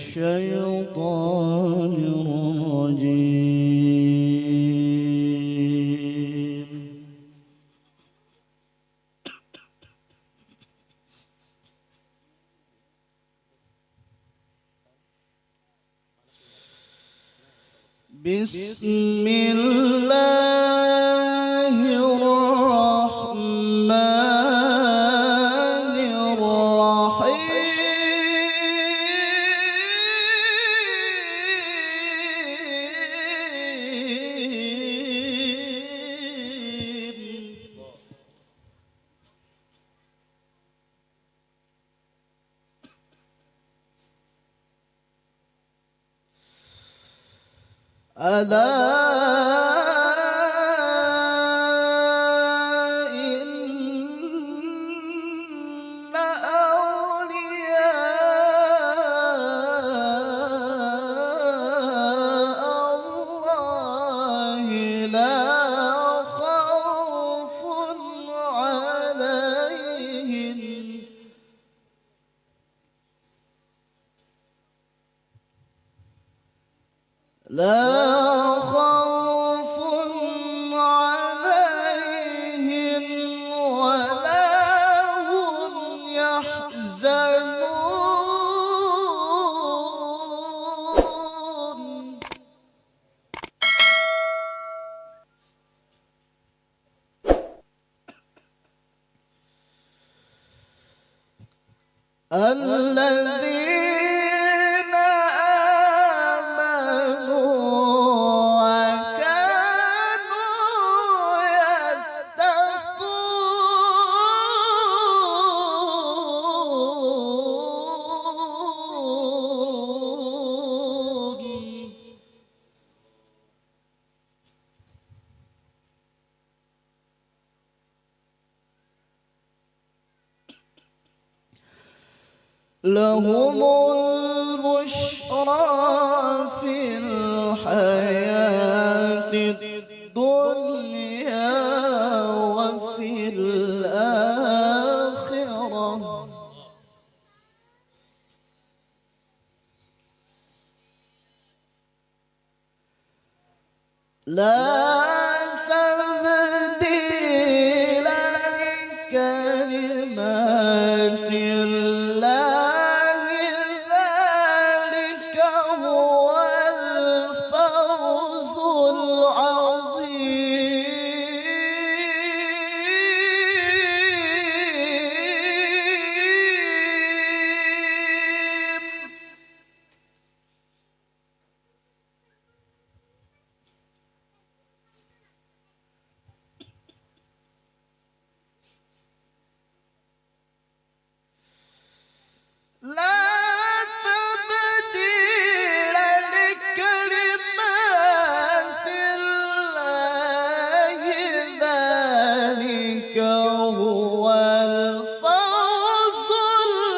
الشيطان الرجيم. بسم الله الرحمن الرحيم. ألا إن أولياء الله لا خوف عليهم ولا هم يحزنون. الذين آمنوا وكانوا يتقون. لهم البشرى في الحياة الدنيا وفي الآخرة. لا تبديل لكلمات الله، ذلك هو الفوز العظيم. لا تبديل لكلمات الله، ذلك هو الفوز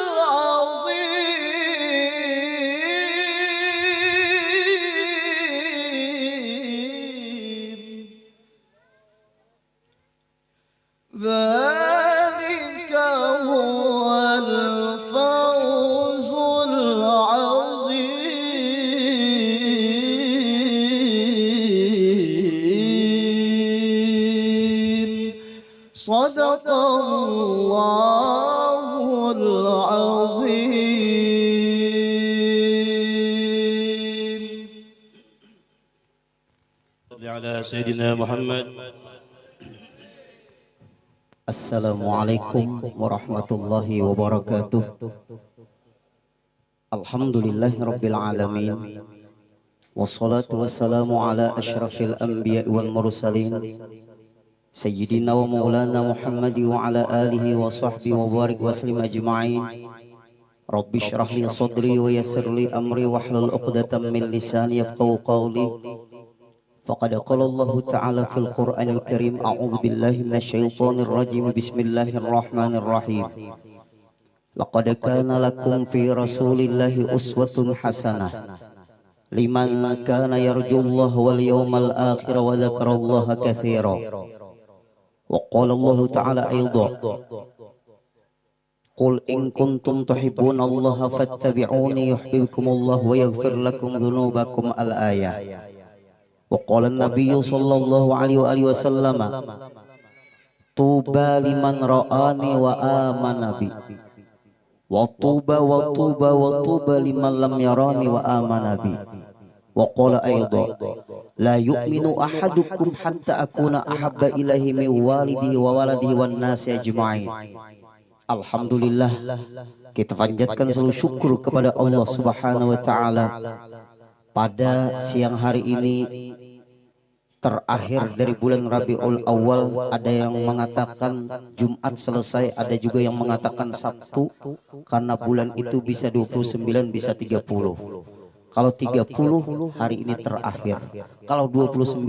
العظيم. ذلك هو الفوز العظيم. صدق الله العظيم. على سيدنا محمد. Assalamualaikum warahmatullahi wabarakatuh. Alhamdulillahirabbil alamin. Wassalatu wassalamu ala asyrafil anbiya wal mursalin sayyidina wa maulana Muhammad wa ala alihi wa sahbihi wa barik waslim ajma'in. Rabbi shrah li sadri wa yassir li amri wahlul 'uqdatam min lisani yafqahu qawli. Faqad qala Allah Ta'ala fil Qur'anil Karim, a'udzu billahi minasyaitonir rajim, bismillahirrahmanirrahim. Laqad kana lakum fi Rasulillahi uswatun hasanah liman kana yarjullaha wal yawmal akhir wa dzakarallaha katsira. Wa qala Allah Ta'ala aidan, Qul in kuntum tuhibbunallaha fattabi'uni yuhibbukumullah wa yaghfir lakum dzunubakum al-ayah. Wa qala an-nabiyyu sallallahu alaihi wasallam tuba liman ra'ani wa amana bi wa tuba liman lam yarani wa amana bi. Wa qala aydan la yu'minu ahadukum hatta akuna ahabba ilaihi min walidihi wa waladihi wan nasi ajma'in. Alhamdulillah, kita panjatkan selalu syukur kepada Allah Subhanahu wa taala. Pada siang hari ini terakhir dari bulan Rabiul Awal, ada yang mengatakan Jumat selesai, ada juga yang mengatakan Sabtu, karena bulan itu bisa 29 bisa 30. Kalau 30 hari ini terakhir, kalau 29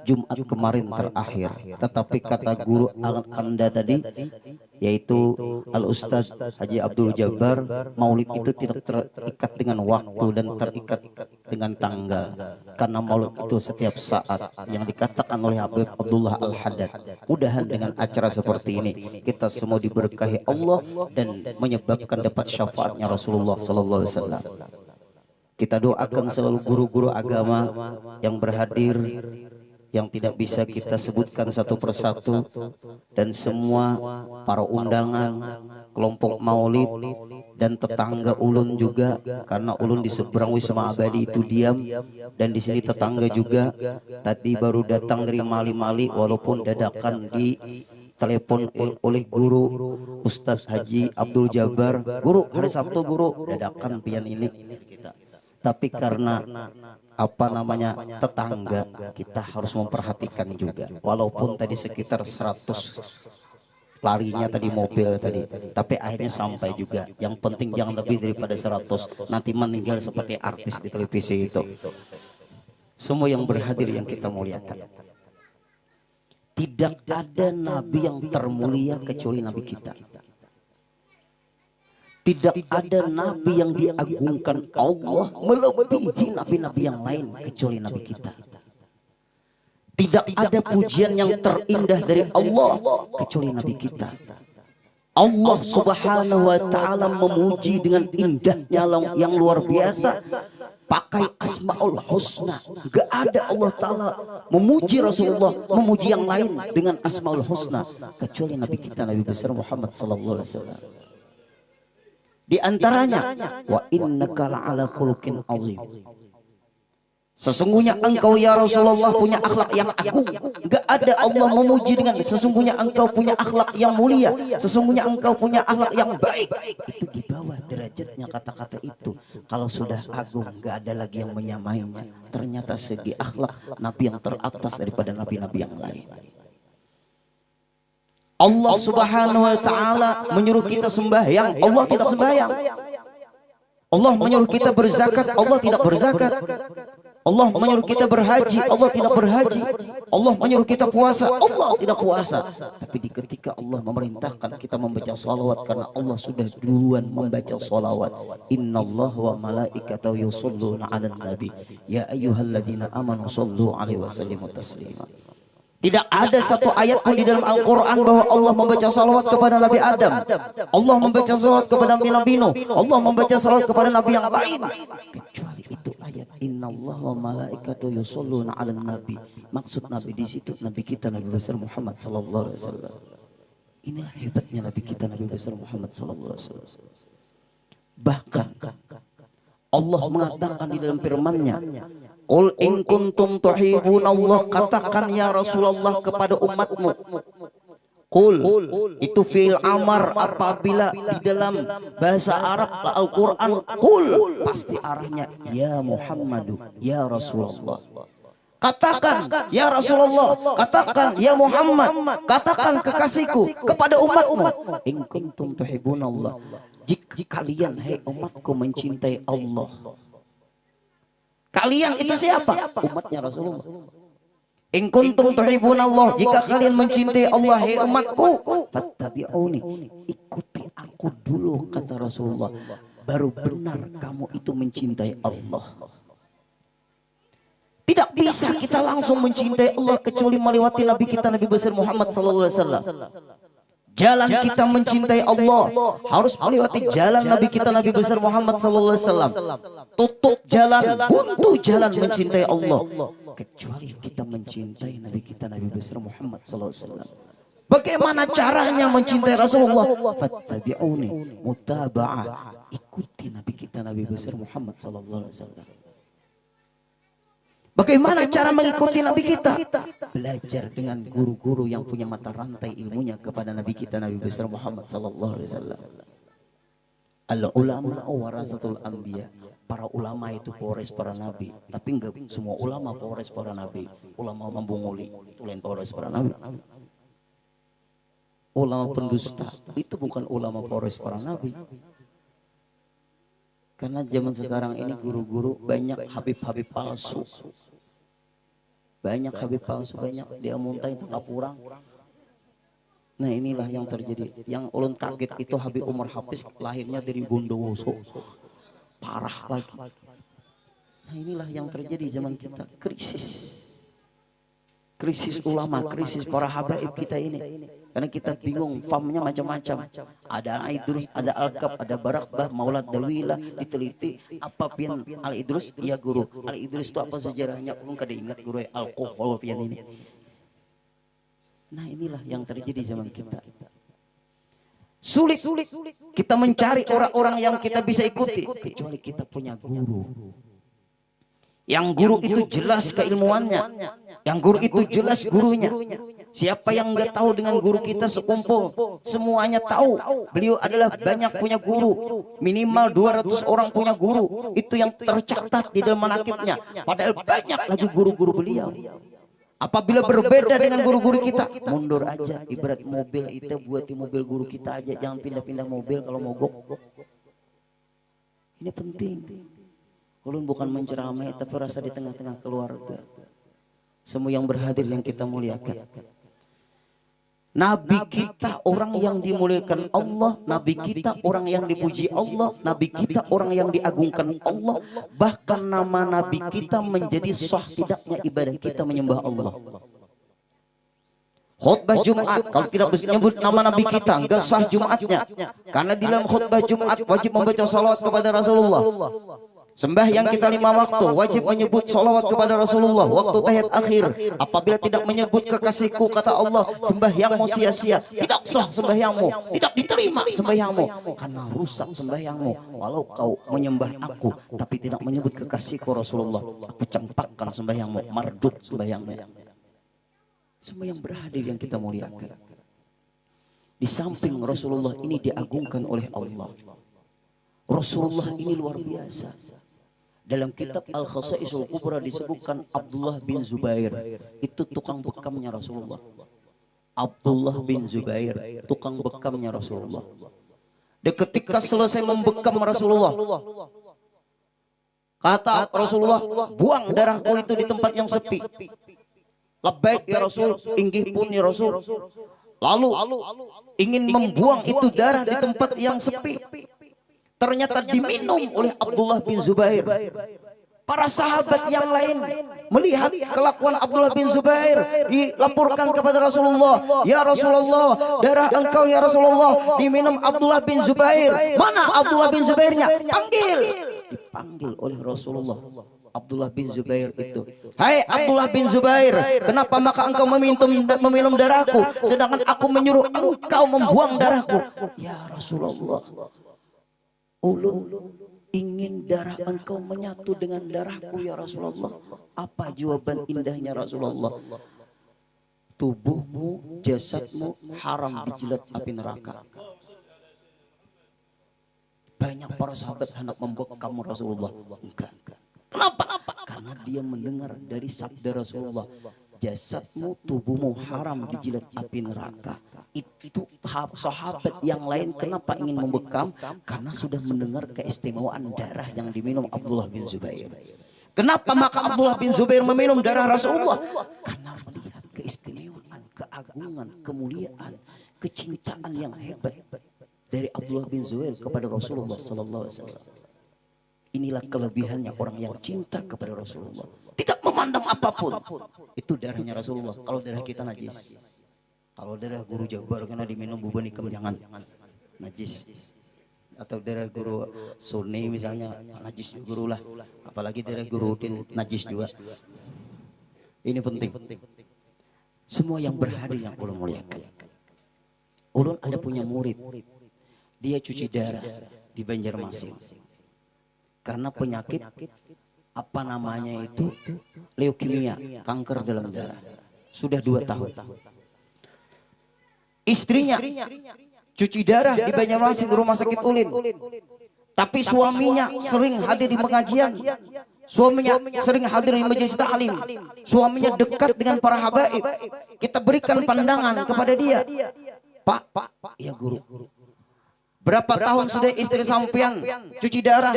Jumat kemarin terakhir. Tetapi kata guru Anda tadi, yaitu Al-Ustaz Haji Abdul Jabbar, maulid itu tidak terikat dengan waktu dan terikat dengan tanggal, karena maulid itu setiap saat, yang dikatakan oleh Habib Abdullah Al-Haddad. Mudahan dengan acara seperti ini kita semua diberkahi Allah dan menyebabkan dapat syafaatnya Rasulullah Sallallahu Alaihi Wasallam. Kita doakan selalu guru-guru agama yang berhadir, yang tidak bisa kita sebutkan satu persatu, dan semua para undangan, kelompok maulid, dan tetangga ulun juga, karena ulun di seberang Wisma Abadi itu diam, dan di sini tetangga juga. Tadi baru datang dari Mali-Mali, walaupun dadakan di telepon oleh guru Ustadz Haji Abdul Jabbar, guru hari Sabtu guru, dadakan pian ini kita. Tapi karena tetangga, kita harus memperhatikan juga. Walaupun tadi sekitar 100 larinya tadi mobil tadi, tapi akhirnya sampai juga. Yang penting jangan lebih daripada 100, nanti meninggal seperti artis di televisi itu. Semua yang berhadir yang kita muliakan. Tidak ada nabi yang termulia kecuali nabi kita. Tidak ada nabi yang diagungkan Allah melebihi nabi-nabi yang lain kecuali nabi kita. Tidak ada pujian yang terindah dari Allah kecuali nabi kita. Allah Subhanahu wa taala memuji dengan indahnya yang luar biasa, pakai Asmaul Husna. Gak ada Allah taala memuji Rasulullah, memuji yang lain dengan Asmaul Husna kecuali nabi kita, Nabi besar Muhammad sallallahu alaihi wasallam. Di antaranya, wa innaka la'ala khuluqin azim. Sesungguhnya engkau ya Rasulullah punya akhlak yang agung. Enggak ada Allah memuji dengan sesungguhnya engkau punya akhlak yang mulia, sesungguhnya engkau punya akhlak yang baik. Itu di bawah derajatnya kata-kata itu. Kalau sudah agung, enggak ada lagi yang menyamainya. Ternyata segi akhlak nabi yang teratas daripada nabi-nabi yang lain. Allah Subhanahu wa taala menyuruh kita sembahyang, Allah tidak sembahyang. Allah menyuruh kita berzakat, Allah tidak berzakat. Allah menyuruh kita berhaji, Allah tidak berhaji. Allah menyuruh kita puasa, Allah tidak puasa. Tapi di ketika Allah memerintahkan kita membaca salawat, karena Allah sudah duluan membaca salawat. Innallaha wa malaikatahu yusholluna 'alan nabi ya ayyuhalladzina amanu shollu 'alaihi wa sallimu taslima. Tidak ada satu ayat pun di dalam Al-Quran bahwa Allah membaca salawat kepada Nabi Adam, Allah membaca salawat kepada Nabi Nuh, Allah membaca salawat kepada Nabi yang lain, kecuali itu ayat Innallaha wa malaikatahu yusholluna 'alan nabi. Maksud Nabi di situ Nabi kita, Nabi besar Muhammad sallallahu alaihi wasallam. Inilah hebatnya Nabi kita, Nabi besar Muhammad sallallahu alaihi wasallam. Bahkan Allah mengatakan di dalam firman-Nya, Qul in kuntum tuhibbunallah, katakan ya Rasulullah kepada umatmu. Qul itu fi'il amar, apabila di dalam bahasa Arab Al-Quran qul pasti arahnya ya Muhammadu, ya Rasulullah. Katakan ya Rasulullah, katakan ya Muhammad, katakan kekasihku kepada umatmu. In kuntum tuhibbunallah, jika kalian hai umatku mencintai Allah. Kalian itu siapa? Umatnya Rasulullah. In kuntum tuhibbunallah, jika kalian mencintai Allah hai umatku, fattabi'uni, ikuti aku dulu kata Rasulullah, baru benar kamu itu mencintai Allah. Tidak bisa kita langsung mencintai Allah kecuali melewati Nabi kita, Nabi besar Muhammad sallallahu alaihi wasallam. Jalan kita mencintai Allah harus melewati jalan Nabi kita Nabi besar Muhammad sallallahu alaihi wasallam. Tutup jalan, buntu jalan mencintai Allah kecuali kita mencintai Nabi kita Nabi besar Muhammad sallallahu alaihi wasallam. Bagaimana caranya mencintai Rasulullah? Fattabi'uni, mutaba'ah. Ikuti Nabi kita Nabi besar Muhammad sallallahu alaihi wasallam. Bagaimana cara mengikuti Nabi kita? Belajar dengan guru-guru yang punya mata rantai ilmunya kepada Nabi kita Nabi besar Muhammad sallallahu alaihi wasallam. Al ulama warasatul anbiya. Para ulama itu pewaris para nabi, tapi enggak semua ulama pewaris para nabi. Ulama membunguli itu lain pewaris para nabi. Ulama pendusta itu bukan ulama pewaris para nabi. Karena zaman sekarang ini guru-guru banyak habib-habib palsu. Banyak habib palsu, banyak dia muntah itu tak kurang. Nah inilah yang terjadi. Yang ulun kaget itu Habib Umar Hafiz lahirnya dari Bondowoso. Parah lagi. Nah inilah yang terjadi zaman kita. Krisis. Krisis ulama, krisis para habaib kita ini. Karena kita bingung, famnya macam-macam. Ada Al-Idrus, ada Al-Kab, ada Barakbah, Maulad Dawilah, diteliti. Apa pian Al-Idrus? Iya guru. Al-Idrus itu apa sejarahnya? Ulun kada ingat guru alkohol pian ini. Nah inilah yang terjadi zaman kita. Sulit kita mencari orang-orang yang kita bisa ikuti. Kecuali kita punya guru. Yang guru itu jelas keilmuannya. Yang guru itu jelas gurunya. Siapa yang enggak tahu dengan guru kita sekumpul, semuanya tahu. Beliau adalah banyak punya guru. Minimal 200 orang punya guru. Itu yang tercatat di dalam manakibnya. Padahal banyak lagi guru-guru beliau. Apabila berbeda dengan guru-guru kita, mundur aja. Ibarat mobil itu buat di mobil guru kita aja. Jangan pindah-pindah mobil kalau mogok. Ini penting. Ulun bukan menceramai, tapi rasa di tengah-tengah keluarga. Semua yang berhadir yang kita muliakan. Nabi kita orang yang dimuliakan Allah, Nabi kita orang yang dipuji Allah, Nabi kita orang yang diagungkan Allah. Bahkan nama Nabi kita menjadi sah tidaknya ibadah kita menyembah Allah. Khutbah Jumat kalau tidak menyebut nama Nabi kita enggak sah Jumatnya. Karena di dalam khutbah Jumat wajib membaca salawat kepada Rasulullah. Sembahyang kita 5 waktu wajib menyebut salawat kepada Rasulullah. Waktu tahiyat akhir apabila tidak menyebut kekasihku kata Allah, sembahyangmu sia-sia, tidak sah sembahyangmu, tidak diterima sembahyangmu, karena rusak sembahyangmu. Walau kau menyembah aku tapi tidak menyebut kekasihku Rasulullah, aku campakkan sembahyangmu, mardut sembahyangmu. Semua yang berhadir yang kita muliakan. Di samping Rasulullah ini diagungkan oleh Allah. Rasulullah ini luar biasa. Dalam kitab Al-Khasaisul Kubra disebutkan Abdullah bin Zubair. Itu tukang bekamnya Rasulullah. Abdullah bin Zubair, tukang bekamnya Rasulullah. Dan ketika selesai membekam Rasulullah, kata Rasulullah, buang darahku itu di tempat yang sepi. Labbaik ya Rasul, inggih pun ya Rasul. Lalu ingin membuang itu darah di tempat yang sepi. Ternyata diminum oleh Abdullah bin Zubair. Para sahabat yang lain melihat kelakuan Abdullah bin Zubair, dilaporkan kepada Rasulullah, ya Rasulullah, darah engkau ya Rasulullah diminum Abdullah bin Zubair. Mana Abdullah bin Zubairnya? Panggil. Dipanggil oleh Rasulullah. Abdullah bin Zubair itu, hai Abdullah bin Zubair, kenapa maka engkau meminum darahku, sedangkan aku menyuruh engkau membuang darahku? Ya Rasulullah, ulun ingin darah engkau menyatu dengan darahku ya Rasulullah. Apa jawaban indahnya Rasulullah? Tubuhmu, jasadmu haram dijilat api neraka. Banyak para sahabat hendak membekam Rasulullah. Enggak. Kenapa? Karena dia mendengar dari sabda Rasulullah, jasadmu, tubuhmu haram dijilat api neraka. Itu sahabat yang lain kenapa ingin membekam? Karena sudah mendengar keistimewaan darah yang diminum Abdullah bin Zubair. Kenapa maka Abdullah bin Zubair meminum darah Rasulullah? Karena melihat keistimewaan, keagungan, kemuliaan, kecintaan yang hebat dari Abdullah bin Zubair kepada Rasulullah sallallahu alaihi wasallam. Inilah kelebihannya orang yang cinta kepada Rasulullah. Tidak memandang apapun. Itu darahnya Rasulullah. Kalau darah kita najis. Kalau darah guru Jabar kena diminum buban ikam jangan, najis. Atau darah guru Sunni misalnya, najis juga guru lah. Apalagi darah guru Udin, najis juga. Ini penting. Semua yang berhadir yang ulun muliakan. Ulun ada punya murid, dia cuci darah di Banjarmasin. Karena penyakit apa namanya itu leukemia, kanker dalam darah. Sudah 2 tahun. Istrinya cuci darah di Banjarmasin di rumah sakit Ulin. Tapi suaminya sering hadir di pengajian. Suaminya sering hadir di majelis taklim. Suaminya dekat dengan para habaib. Kita berikan pandangan kepada dia. Pak, ya guru. Berapa tahun sudah istri sampean cuci darah?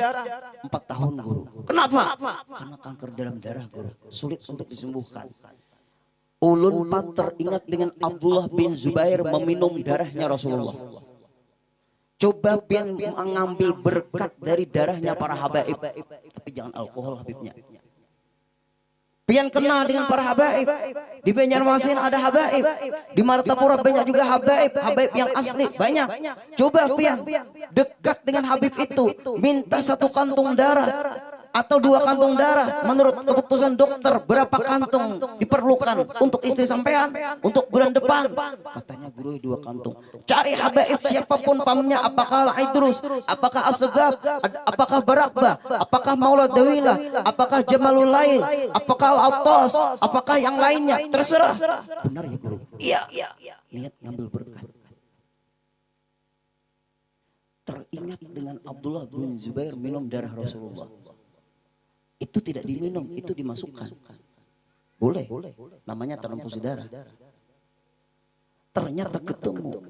4 tahun guru. Kenapa? Karena kanker dalam darah guru. Sulit untuk disembuhkan. Ulun teringat dengan Abdullah bin Zubair meminum darahnya Rasulullah. Coba pian mengambil berkat dari darahnya para habaib. Tapi jangan alkohol habibnya. Pian kenal dengan para habaib. Di Banjarmasin ada habaib. Di Martapura banyak juga habaib. Habaib yang asli banyak. Coba pian dekat dengan habib itu. Minta 1 kantung darah. Atau 2 kantung darah. Menurut keputusan dokter berapa kantung diperlukan untuk istri sampean. Untuk bulan depan. Katanya guru 2 kantung. Cari habaib siapapun pamnya. Apakah Idrus, apakah Asegab, apakah Barakbah, apakah Maulad Dawila, apakah Jamalul Lail, apakah Al-Attas, apakah yang lainnya. Terserah. Benar ya guru? Iya. Niat ngambil berkat. Teringat dengan Abdullah bin Zubair minum darah Rasulullah. Itu tidak diminum, itu dimasukkan. Boleh. Namanya transfusi darah. Ternyata ketemu.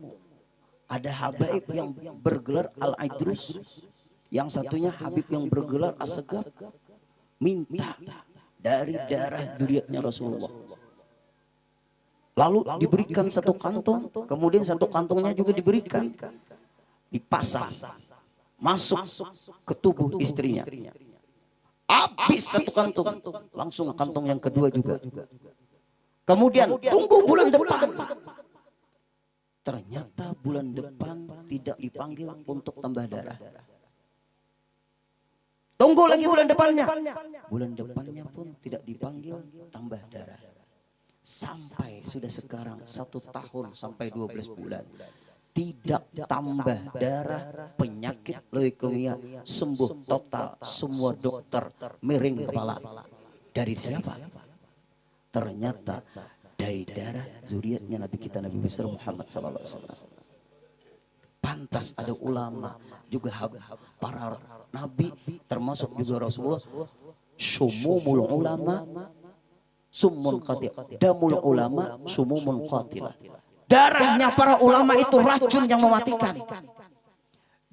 Ada habaib yang bergelar Al-Idrus. Yang satunya habib yang bergelar Asegab. Minta dari darah zuriatnya Rasulullah. Lalu diberikan 1 kantong. Kemudian 1 kantongnya juga diberikan. Dipasang. Masuk ke tubuh istrinya. Habis 1 kantung, langsung kantong yang kedua juga. Kemudian tunggu bulan depan. Ternyata bulan depan tidak dipanggil untuk tambah darah. Tunggu lagi bulan depannya. Bulan depannya pun tidak dipanggil tambah darah. Sampai sudah sekarang 1 tahun sampai 12 bulan. Tidak tambah darah, penyakit leukemia sembuh total. Semua dokter miring kepala. Dari siapa? Ternyata dari darah zuriatnya Nabi kita Nabi besar Muhammad sallallahu alaihi wasallam. Pantas ada ulama juga para nabi termasuk juga Rasulullah. Sumumul ulama summun qatil. Damul ulama sumumun qatilah. Darahnya para ulama itu racun yang mematikan.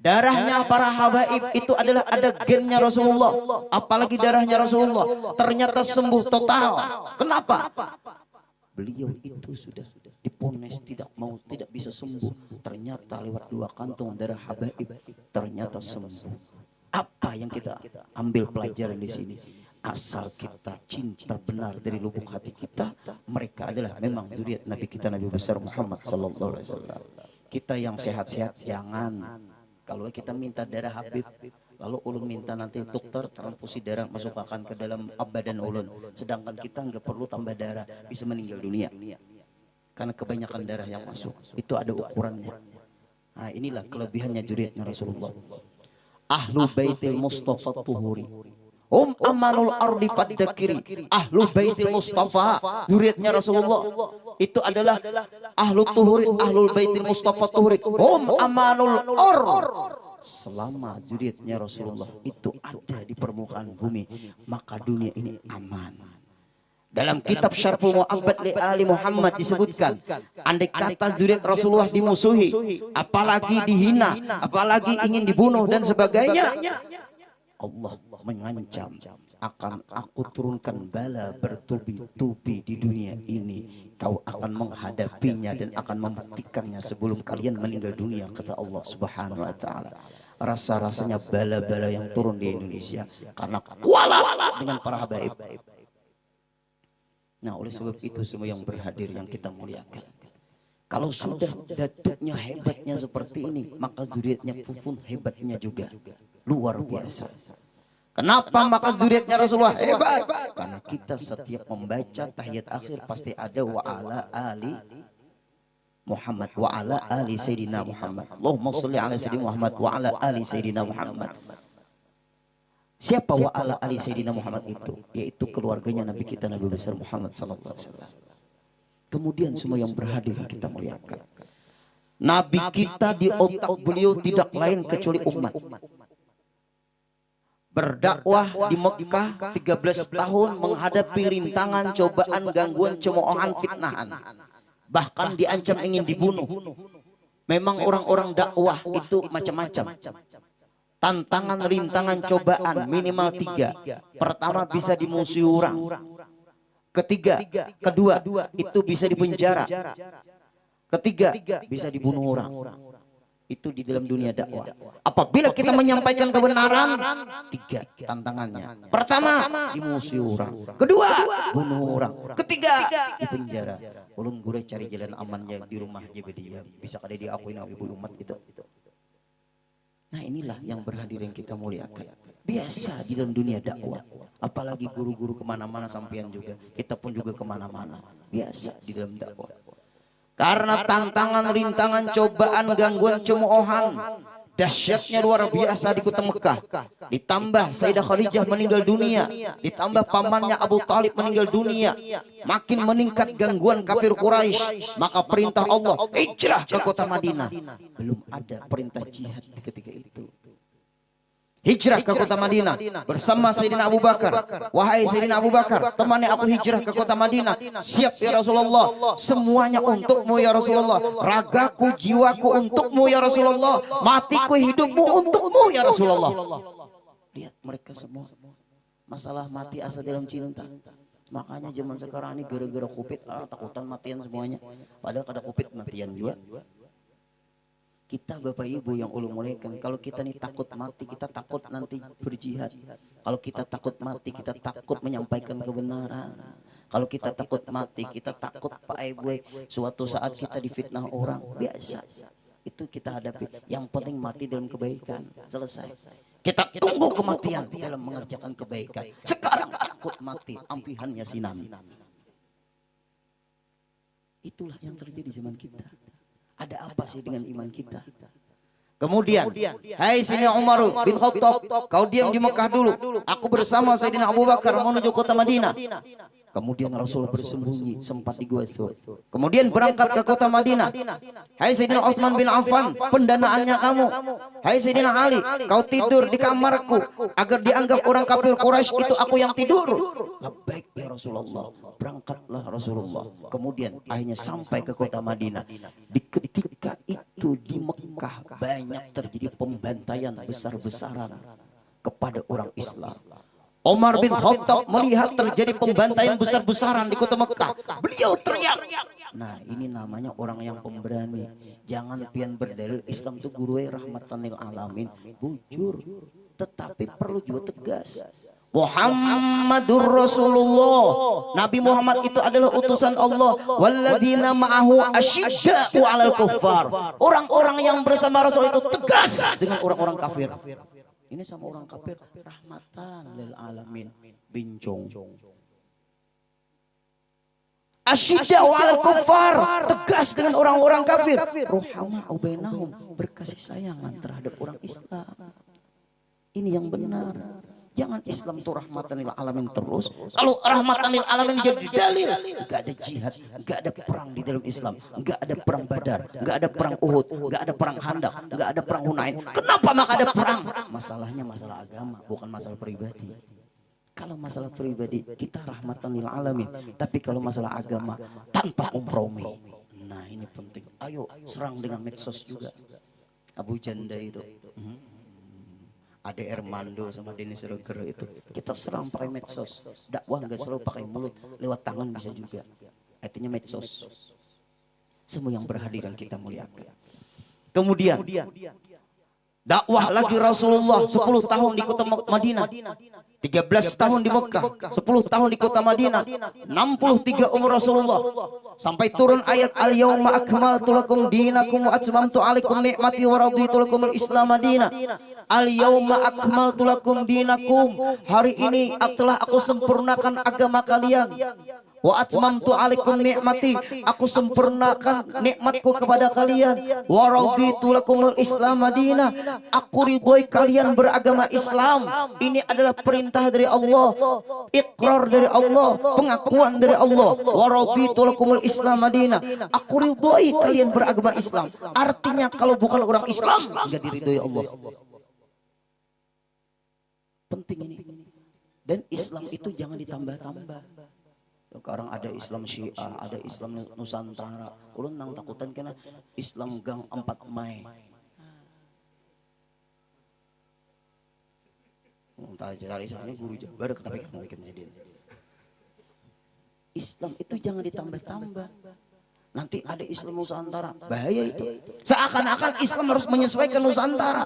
Darahnya para habaib itu adalah ada gennya Rasulullah. Apalagi darahnya Rasulullah. Ternyata sembuh total. Kenapa? Beliau itu sudah diponis tidak bisa sembuh. Ternyata lewat 2 kantung darah habaib. Ternyata sembuh. Apa yang kita ambil pelajaran di sini? Asal kita cinta benar dari lubuk hati kita, mereka adalah memang zuriat Nabi kita Nabi besar Muhammad sallallahu alaihi wasallam. Kita yang sehat-sehat jangan. Kalau kita minta darah Habib, lalu ulun minta nanti dokter transfusi darah masukkan ke dalam badan ulun, sedangkan kita nggak perlu tambah darah, bisa meninggal dunia. Karena kebanyakan darah yang masuk, itu ada ukurannya. Nah, inilah kelebihannya zuriatnya Rasulullah. Ahlu baitil Mustafa tuhuri. Amanul ardi faddakiri. Ahlu baitil Mustafa zuriatnya Rasulullah. Itu adalah ahlu tuhuri, ahlul baitil Mustafa tuhuri. Amanul ar. Selama zuriatnya Rasulullah itu ada di permukaan bumi, maka dunia ini aman. Dalam kitab Syarhul Mu'abbad li Ali Muhammad disebutkan, andai kata zuriat Rasulullah dimusuhi, apalagi dihina, apalagi ingin dibunuh dan sebagainya, Allah mengancam akan aku turunkan bala bertubi-tubi di dunia ini. Kau akan menghadapinya dan akan membuktikannya sebelum kalian meninggal dunia, kata Allah Subhanahu wa taala. Rasa-rasanya bala-bala yang turun di Indonesia karena kuala dengan para habaib. Nah, oleh sebab itu semua yang berhadir yang kita muliakan, Kalau sudah datuknya hebatnya seperti ini, maka zuriatnya pun hebatnya juga. Luar biasa. Kenapa maka zuriatnya Rasulullah hebat? Karena kita setiap membaca tahiyat akhir pasti ada wa ala ali Muhammad wa ala ali Sayyidina Muhammad. Allahumma sholli ala Sayyidina Muhammad wa ala ali Sayyidina Muhammad. Siapa wa ala ali Sayyidina Muhammad itu? Yaitu keluarganya Nabi kita Nabi besar Muhammad sallallahu alaihi wasallam. Kemudian semua yang berhadir kita muliakan. Nabi kita di otak beliau tidak lain kecuali umat. Berdakwah di Mekah 13 tahun menghadapi rintangan, cobaan, gangguan, cemoohan, fitnahan. Bahkan diancam ingin dibunuh. Memang orang-orang dakwah itu macam-macam. Tantangan, rintangan, cobaan minimal 3. Pertama bisa dimusuhi orang. Kedua itu bisa dipenjara. Ketiga bisa dibunuh orang. Itu di dalam dunia dakwah. Apabila kita menyampaikan kebenaran, 3 tantangannya. Pertama dimusuhi orang. Kedua bunuh orang. Ketiga dipenjara. Ulun gure cari jalan amannya di rumah aja dia. Bisa kada diakuin ibu umat itu. Nah inilah yang berhadir yang kita muliakan. Biasa di dalam dunia dakwah. Apalagi guru-guru kemana-mana sampean juga. Kita pun juga kemana-mana. Biasa di dalam dakwah. Karena tantangan, rintangan, cobaan, gangguan, cemoohan. Dahsyatnya luar biasa di kota Mekah. Ditambah Sayyidah Khadijah meninggal dunia. Ditambah pamannya Abu Talib meninggal dunia. Makin meningkat gangguan kafir Quraisy. Maka perintah Allah hijrah ke kota Madinah. Belum ada perintah jihad di ketika itu. Hijrah ke kota Madinah bersama Sayyidina Abu Bakar. Wahai Sayyidina Abu Bakar, temani aku hijrah ke kota Madinah. Siap ya Rasulullah. Semuanya untukmu ya Rasulullah. Ragaku, jiwaku untukmu ya Rasulullah. Matiku, hidupmu untukmu ya Rasulullah. Lihat mereka semua. Masalah mati asa dalam cinta. Makanya zaman sekarang ini gara-gara Covid takutan matian semuanya. Padahal kada Covid matian juga. Kita Bapak Ibu yang ulun muliakan, kalau kita nih takut mati, kita takut nanti berjihad. Kalau kita takut mati, kita takut menyampaikan kebenaran. Kalau kita takut mati, kita takut Pak Ibu suatu saat kita difitnah orang. Biasa. Itu kita hadapi. Yang penting mati dalam kebaikan. Selesai. Kita tunggu kematian dalam mengerjakan kebaikan. Sekarang takut mati, ampihannya sinan. Itulah yang terjadi zaman kita. Ada apa sih dengan iman kita? Kemudian, hai Sayyidina Umar bin Khattab, kau diam di Mekah dulu. Aku bersama Sayyidina Abu Bakar menuju kota Madinah. Kemudian Rasul bersembunyi sempat di Gua Sur. Kemudian berangkat ke kota Madinah. Hai Sayyidina Utsman bin Affan, pendanaannya kamu. Hai Sayyidina Ali, kau tidur di kamarku agar dianggap orang kafir Quraisy itu aku yang tidur. Baik ya Rasulullah. Berangkatlah Rasulullah. Kemudian akhirnya sampai ke kota Madinah. Di ketika itu di Mekah banyak terjadi pembantaian besar-besaran kepada orang Islam. Umar bin Khattab melihat terjadi pembantaian besar-besaran di kota Mekah. Beliau teriak. Nah ini namanya orang yang pemberani. Jangan pian berdalil Islam itu guru rahmatan lil alamin. Bujur. Tetapi perlu juga tegas. Muhammadur Rasulullah. Nabi Muhammad itu adalah utusan Allah. Walladzina ma'ahu asyidda'u 'alal kuffar. Orang-orang yang bersama Rasul itu tegas dengan orang-orang kafir. Ini sama orang kafir rahmatan lil alamin, bincong. Asyidda'u 'alal kuffar, tegas dengan orang-orang kafir. Ruhama'u bainahum, berkasih sayangan terhadap orang Islam. Ini yang benar. Jangan Islam itu rahmatan lil alamin terus. Kalau rahmatan lil alamin jadi dalil, enggak ada jihad, enggak ada perang di dalam Islam, enggak ada perang Badar, enggak ada perang Uhud, enggak ada perang Khandaq, enggak ada perang Hunain. Kenapa maka ada perang? Masalahnya masalah agama, bukan masalah pribadi. Kalau masalah pribadi kita rahmatan lil alamin, tapi kalau masalah agama tanpa kompromi. Nah, ini penting. Ayo serang dengan medsos juga. Abu Janda itu. ADR Mando sama Dennis Roger itu kita serang pakai medsos. Dakwah nggak selalu pakai mulut, lewat tangan bisa juga. Artinya medsos. Semua yang berhadiran kita muliakan. Kemudian dakwah lagi Rasulullah 10 tahun di kota Madinah. 13 tahun di Mekah, 10 tahun di kota Madinah, 63 umur Rasulullah. Sampai turun ayat al-yauma akmaltu lakum dinakum wa atmamtu alaikum ni'mati wa raditu lakum al-islam madina. Al-yauma akmaltu lakum dinakum. Hari ini telah aku sempurnakan agama kalian. Wa atmamtu alaikum ni'mati, aku sempurnakan nikmatku kepada kalian. Wa raditu lakumul islam madina, aku ridhoi kalian beragama Islam. Ini adalah perintah dari Allah, ikrar dari Allah, pengakuan dari Allah. Wa raditu lakumul islam madina, aku ridhoi kalian beragama Islam. Artinya kalau bukan orang Islam enggak diridhoi Allah. Penting ini. Dan Islam itu jangan ditambah-tambah. Sekarang ada Islam Syiah, ada Islam Nusantara. Ulun nang takutan kena Islam Gang 4 Mei. Entah cari sana guru Jabar tapi kamu bikin jadi. Islam itu jangan ditambah-tambah. Nanti ada Islam Nusantara, bahaya itu. Seakan-akan Islam harus menyesuaikan Nusantara.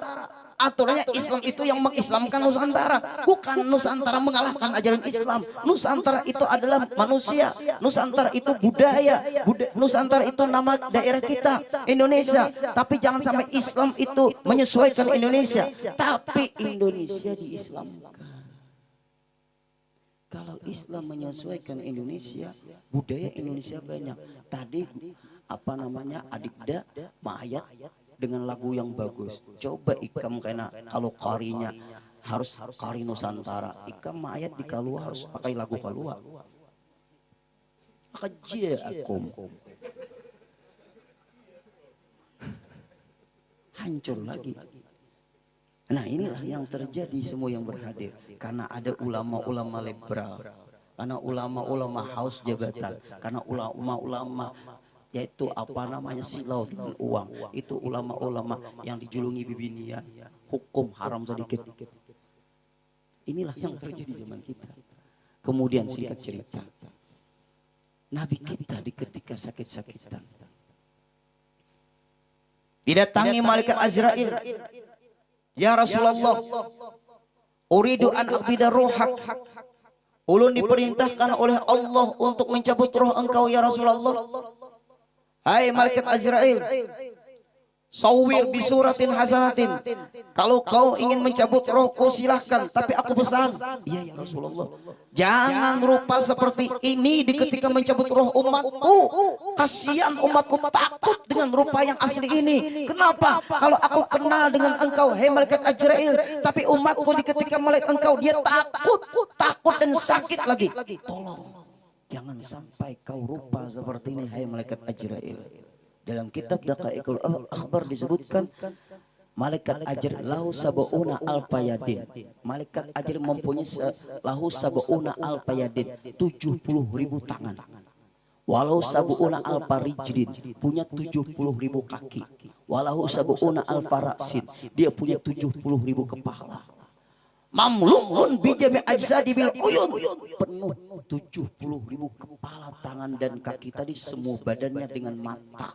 Aturannya Islam itu yang mengislamkan Nusantara, bukan Nusantara mengalahkan ajaran Islam. Nusantara itu adalah manusia, Nusantara itu budaya, Nusantara itu nama daerah kita Indonesia. Tapi jangan sampai Islam itu menyesuaikan Indonesia, tapi Indonesia diislamkan. Kalau Islam menyesuaikan Indonesia, budaya Indonesia banyak. Tadi apa namanya, Adibda Ma'ayat dengan lagu yang bagus. Coba ikam kena kalau karinya harus kari Nusantara. Ikam Ma'ayat di Kalua harus pakai lagu Kalua. Akum. Hancur lagi. Nah inilah yang terjadi semua yang berhadir. Karena ada ulama-ulama liberal. Karena ulama-ulama haus jabatan. Karena ulama-ulama yaitu apa namanya silau dengan uang. Itu ulama-ulama yang dijulungi bibinian. Hukum haram sedikit. Inilah yang terjadi zaman kita. Kemudian singkat cerita. Nabi kita di ketika sakit-sakitan. Didatangi malaikat Azrail. Ya Rasulullah. Uridu an aqbida ruhak. Ulun diperintahkan oleh Allah untuk mencabut roh engkau ya Rasulullah. Hai malaikat Azrail, sawwir bisuratin hasanatin. Kalau kau ingin mencabut rohku silahkan, tapi aku pesan, iya ya Rasulullah, jangan rupa seperti ini di ketika mencabut roh umatku. Kasihan umatku takut dengan rupa yang asli ini. Kenapa? Kalau aku kenal dengan engkau, hai malaikat Azrail, tapi umatku di ketika melihat engkau dia takut dan sakit lagi. Tolong. Jangan sampai kau rupa seperti ini, hai malaikat Azrail. Dalam kitab Daqaiqul Akhbar disebutkan malaikat Azrail lahu sab'una alfa yadin. Malaikat Azrail mempunyai lahu sab'una alfa yadin, 70.000 tangan. Walau sab'una alfa rijlin, punya 70.000 kaki. Walau sab'una alfa ra'sin, dia punya 70.000 kepala. Mamluun bijami ajsadi bil uyun, penuh 70.000 kepala, tangan dan kaki tadi, semua badannya dengan mata.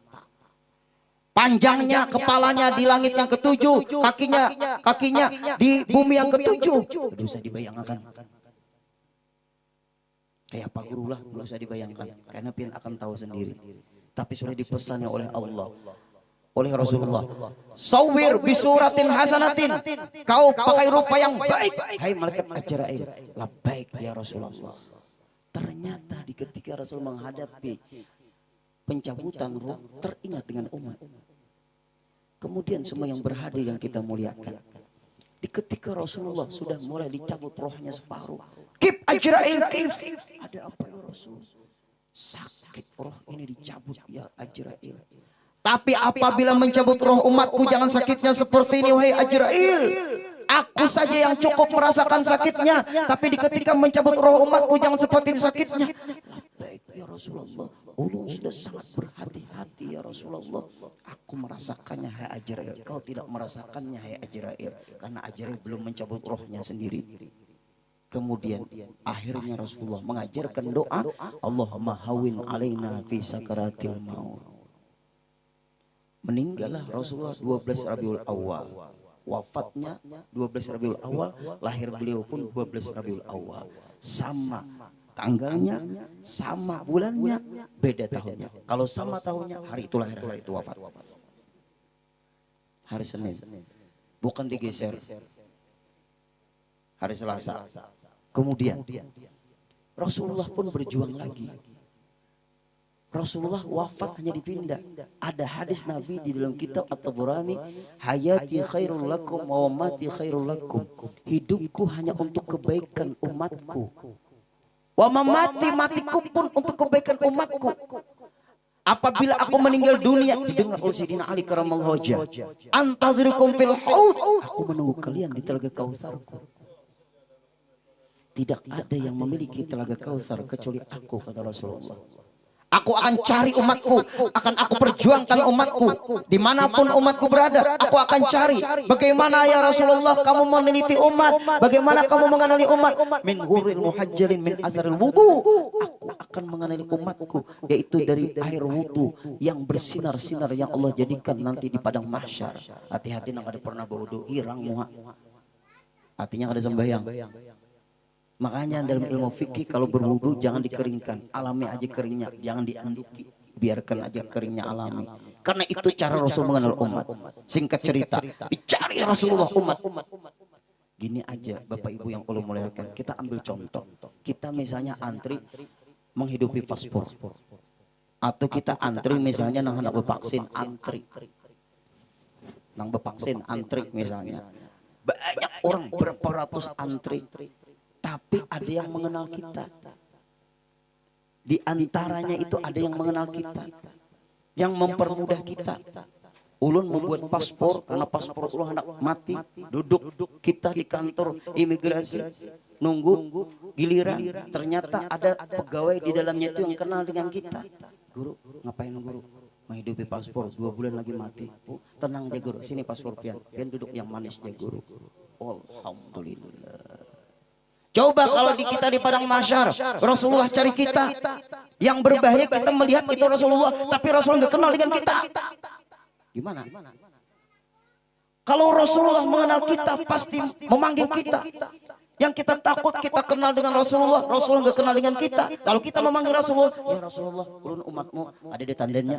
Panjangnya kepalanya di langit yang ketujuh, kakinya di bumi yang ketujuh. Tidak usah dibayangkan. Kayak Pak Guru lah, nggak usah dibayangkan, karena pian akan tahu sendiri. Tapi sudah dipesannya oleh Allah, oleh Rasulullah. Sawwir bisuratin hasanatin. Kau pakai rupa yang baik, hai malaikat Azrail. Labbaik ya Rasulullah. Ternyata di ketika Rasul menghadapi pencabutan ruh, teringat dengan umat. Kemudian semua yang berhadir yang kita muliakan. Di ketika Rasulullah sudah mulai dicabut rohnya separuh. Kip Azrail, kif. Ada apa ya Rasul? Sakit roh ini dicabut ya Azrail. Tapi apabila mencabut roh umatku jangan sakitnya seperti ini wahai Azrail. Aku saja yang cukup merasakan sakitnya. Tapi di ketika mencabut roh umatku jangan seperti ini sakitnya. Baik ya Rasulullah. Ulun sudah sangat berhati-hati ya Rasulullah. Aku merasakannya hai Azrail. Kau tidak merasakannya hai Azrail. Karena Azrail belum mencabut rohnya sendiri. Kemudian akhirnya Rasulullah mengajarkan doa. Allahumma hawin alaina fi sakaratil maut. Meninggallah Rasulullah 12 Rabiul Awal. wafatnya 12 Rabiul Awal, lahir beliau pun 12 Rabiul Awal. Sama tanggalnya, sama bulannya, beda tahunnya. Kalau sama tahunnya, hari itu lahir, hari itu wafat. Hari Senin, bukan digeser. Hari Selasa. Kemudian Rasulullah pun berjuang lagi. Rasulullah wafat hanya dipindah. Ada hadis Nabi di dalam kitab At-Tabrani, hayati khairul lakum wa mati khairul lakum. Hidupku hanya untuk kebaikan umatku. Wa mamati, matiku pun untuk kebaikan umatku. Apabila aku meninggal dunia, didengar oleh Sayyidina Ali karamallahu wajhah, antazrikum fil haud, aku menunggu kalian di telaga Kausar. Tidak ada yang memiliki telaga Kausar kecuali aku, kata Rasulullah. Aku akan cari umatku, akan aku perjuangkan umatku. Dimanapun umatku berada, aku akan cari. Bagaimana ya Rasulullah kamu meneliti umat? Bagaimana kamu mengenali umat? Min ghuril muhajjalin min azharil wudu. Aku akan mengenali umatku, yaitu dari air wudu yang bersinar-sinar yang Allah jadikan nanti di padang mahsyar. Hati-hati nang ada pernah berwudu irang muha. Artinya ada sembahyang. Makanya dalam ilmu fikih kalau berwudu jangan dikeringkan, alami aja keringnya, jangan dianduki, biarkan aja keringnya alami. Karena itu cara Rasul mengenal umat. Singkat cerita, dicari Rasulullah umat. Gini aja Bapak Ibu yang Allah muliakan, kita ambil contoh. Kita misalnya antri menghidupi paspor, atau kita antri misalnya nang hendak bervaksin, antri nang bervaksin, antri misalnya. Banyak orang berapa ratus antri. Tapi ada yang mengenal kita. Di antaranya itu ada yang mengenal kita, yang mempermudah kita. Ulun membuat paspor karena paspor ulun hendak mati. Duduk kita di kantor imigrasi nunggu giliran. Ternyata ada pegawai di dalamnya itu yang kenal dengan kita. Guru, ngapain guru? Menghidupi paspor 2 bulan lagi mati. Tenang aja guru, sini paspor pian. Pian duduk yang manis aja guru. Alhamdulillah. Coba kalau di kita di padang mahsyar, Rasulullah cari kita. Yang berbahaya kita melihat itu Rasulullah, tapi Rasulullah nggak kenal dengan kita. Gimana? Kalau Rasulullah mengenal kita, pasti memanggil kita. Yang kita takut kita kenal dengan Rasulullah, Rasulullah nggak kenal dengan kita. Kalau kita memanggil Rasulullah, ya Rasulullah, ulun umatmu ada di tandanya.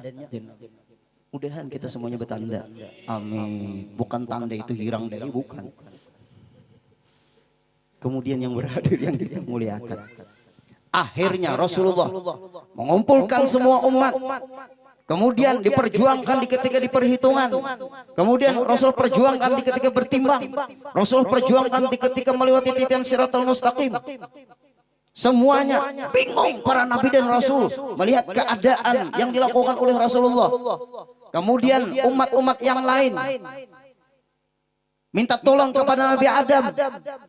Mudahan kita semuanya bertanda. Amin. Bukan tanda itu hirang dari, bukan. Kemudian yang berhadir yang kita muliakan. Akhirnya Rasulullah mengumpulkan semua umat. Kemudian diperjuangkan di ketika diperhitungan. Kemudian Rasul perjuangkan di ketika bertimbang. Rasul perjuangkan di ketika melewati titian Siratal Mustaqim. Semuanya bingung para nabi dan rasul melihat keadaan yang dilakukan oleh Rasulullah. Kemudian umat-umat yang lain minta tolong kepada Nabi Adam.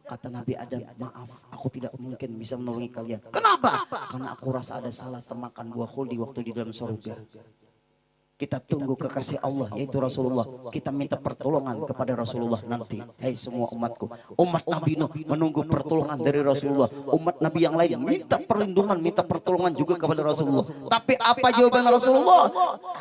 Kata Nabi Adam, maaf, aku tidak mungkin bisa menolongi kalian. Kenapa? Karena aku rasa ada salah semakan buah khuldi waktu di dalam surga. Kita tunggu kekasih Allah, yaitu Rasulullah. Kita minta pertolongan kepada Rasulullah nanti. Hai semua umatku, umat Nabi Nuh menunggu pertolongan dari Rasulullah. Umat Nabi yang lain minta perlindungan, minta pertolongan juga kepada Rasulullah. Tapi apa jawaban Rasulullah?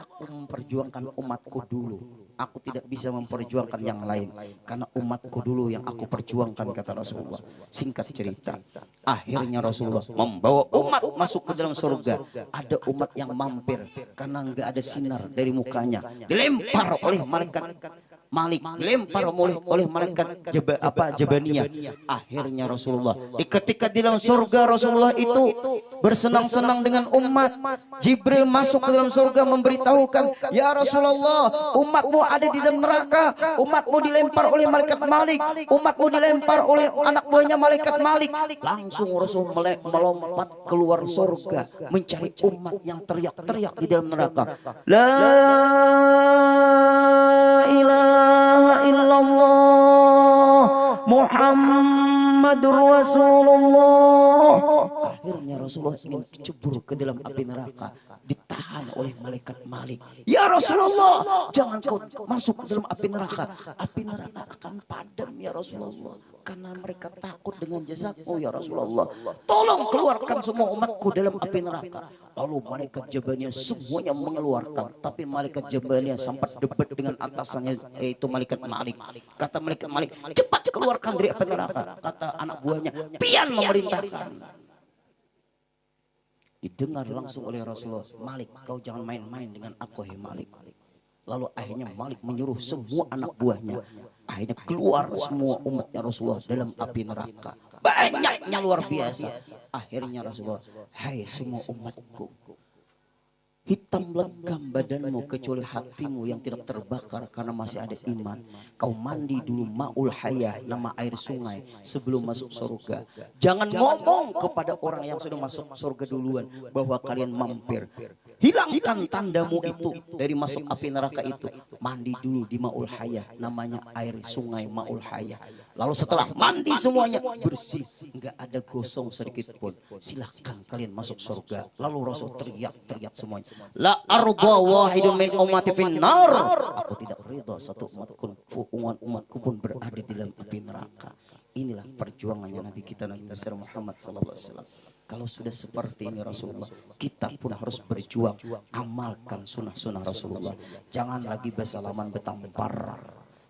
Aku memperjuangkan umatku dulu. Aku tidak bisa memperjuangkan yang lain karena umatku dulu yang aku perjuangkan, kata Rasulullah. Singkat cerita, akhirnya Rasulullah membawa umat masuk ke dalam surga. Ada umat yang mampir karena nggak ada sinar dari mukanya, dilempar oleh malaikat Malik, dilempar oleh malaikat Jabaniyah. Akhirnya Rasulullah ketika di dalam surga, Rasulullah itu bersenang-senang dengan umat. Jibril masuk ke dalam surga memberitahukan, ya Rasulullah, umatmu ada di dalam neraka, umatmu dilempar oleh malaikat Malik, umatmu dilempar oleh anak buahnya malaikat Malik. Langsung Rasul melompat keluar surga mencari umat yang teriak-teriak di dalam neraka. La ilaha illallah Muhammad Muhammadur Rasulullah. Akhirnya Rasulullah ingin dicebur ke dalam api neraka, ditahan oleh malaikat Malik. Ya Rasulullah, jangan kau masuk ke dalam api neraka. Api neraka akan padam ya Rasulullah, karena mereka takut dengan jazaku ya Rasulullah. Tolong keluarkan semua umatku dalam api neraka. Lalu malaikat Jabaniyah semuanya mengeluarkan, tapi malaikat Jabaniyah sempat debat dengan atasannya, yaitu malaikat Malik. Kata malaikat Malik, cepat keluarkan dari api neraka. Kata anak buahnya, pian memerintahkan. Didengar langsung oleh Rasulullah, Malik, kau jangan main-main dengan aku, hei Malik. Lalu akhirnya Malik menyuruh semua anak buahnya, akhirnya keluar semua umatnya Rasulullah dalam api neraka. Banyaknya luar biasa. Akhirnya Rasulullah, hai semua umatku, hitam legam badanmu kecuali hatimu yang tidak terbakar karena masih ada iman. Kau mandi dulu ma'ul hayah, nama air sungai, sebelum masuk surga. Jangan ngomong kepada orang yang sudah masuk surga duluan bahwa kalian mampir. Hilangkan tandamu itu dari masuk api neraka itu. Mandi dulu di ma'ul hayah, namanya air sungai ma'ul hayah. Lalu setelah mandi semuanya bersih, enggak ada gosong sedikit pun, silahkan kalian masuk surga. Lalu Rasul teriak semuanya, la arda wahidun min ummati finnar. Aku tidak ridha satu umatku pun berada di dalam api neraka. Inilah perjuangannya Nabi kita Nabi besar Muhammad sallallahu alaihi wasallam. Kalau sudah seperti ini Rasulullah, kita pun harus berjuang, amalkan sunnah-sunnah Rasulullah. Jangan lagi bersalaman betampar,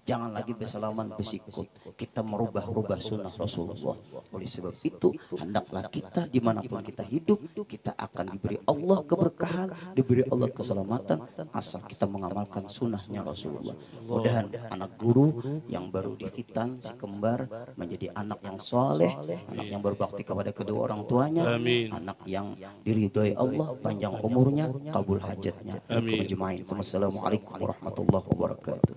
jangan lagi bersalaman besikut. Kita merubah-rubah sunnah Rasulullah. Oleh sebab itu, hendaklah kita dimanapun kita hidup, kita akan diberi Allah keberkahan, diberi Allah keselamatan, asal kita mengamalkan sunnahnya Rasulullah. Mudah-mudahan anak guru yang baru dihitan, si kembar, menjadi anak yang soleh, anak yang berbakti kepada kedua orang tuanya, anak yang diridhoi Allah, panjang umurnya, kabul hajatnya. Assalamualaikum warahmatullahi wabarakatuh.